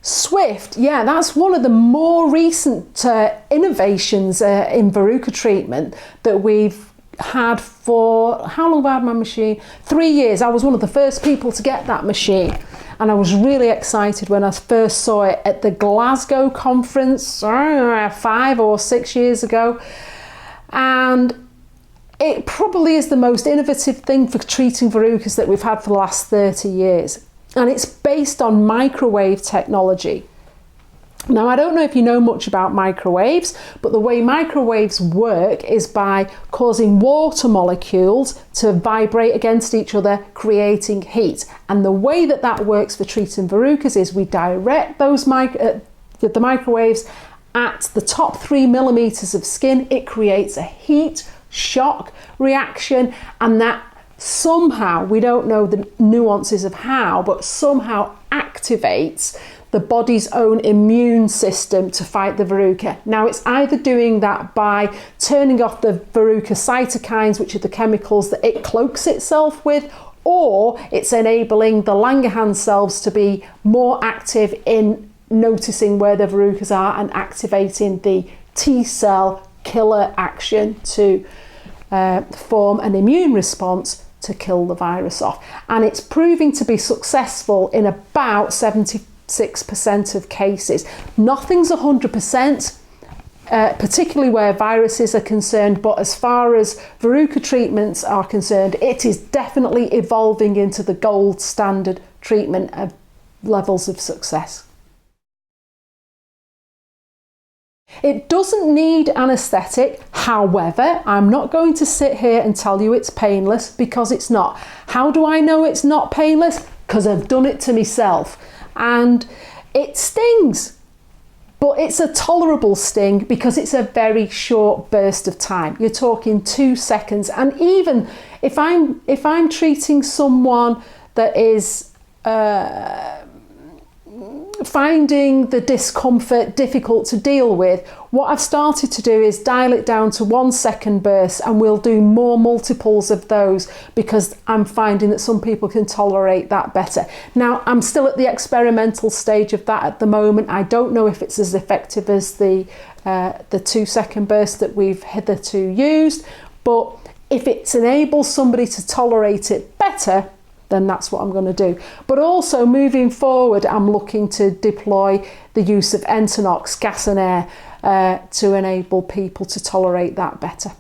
Swift, yeah, that's one of the more recent innovations in verruca treatment that we've had for, how long have I had my machine? 3 years. I was one of the first people to get that machine, and I was really excited when I first saw it at the Glasgow conference 5 or 6 years ago. And it probably is the most innovative thing for treating verrucas that we've had for the last 30 years. And it's based on microwave technology. Now, I don't know if you know much about microwaves, but the way microwaves work is by causing water molecules to vibrate against each other, creating heat. And the way that that works for treating verrucas is we direct those the microwaves at the top 3 millimeters of skin. It creates a heat shock reaction, and that somehow, we don't know the nuances of how, but somehow activates the body's own immune system to fight the verruca. Now, it's either doing that by turning off the verruca cytokines, which are the chemicals that it cloaks itself with, or it's enabling the Langerhans cells to be more active in noticing where the verrucas are and activating the T cell killer action to form an immune response to kill the virus off. And it's proving to be successful in about 76% of cases. Nothing's 100%, particularly where viruses are concerned, but as far as verruca treatments are concerned, it is definitely evolving into the gold standard treatment of levels of success. It doesn't need anaesthetic. However, I'm not going to sit here and tell you it's painless, because it's not. How do I know it's not painless? Because I've done it to myself. And it stings, but it's a tolerable sting because it's a very short burst of time. You're talking 2 seconds. And even if I'm treating someone that is finding the discomfort difficult to deal with, what I've started to do is dial it down to 1 second bursts, and we'll do more multiples of those because I'm finding that some people can tolerate that better. Now, I'm still at the experimental stage of that at the moment. I don't know if it's as effective as the 2 second burst that we've hitherto used, but if it enables somebody to tolerate it better, then that's what I'm going to do. But also moving forward, I'm looking to deploy the use of Entonox gas and air to enable people to tolerate that better.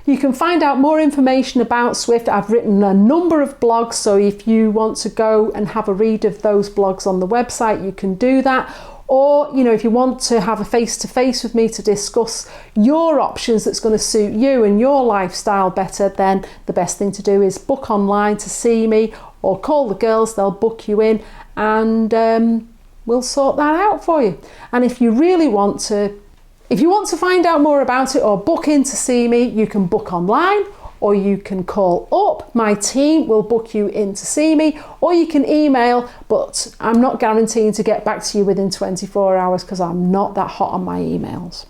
You can find out more information about Swift. I've written a number of blogs, so if you want to go and have a read of those blogs on the website, you can do that. Or, you know, if you want to have a face-to-face with me to discuss your options that's going to suit you and your lifestyle better, then the best thing to do is book online to see me, or call the girls, they'll book you in, and we'll sort that out for you. And if you really want to, if you want to find out more about it or book in to see me, you can book online, or you can call up. My team will book you in to see me, or you can email, but I'm not guaranteeing to get back to you within 24 hours because I'm not that hot on my emails.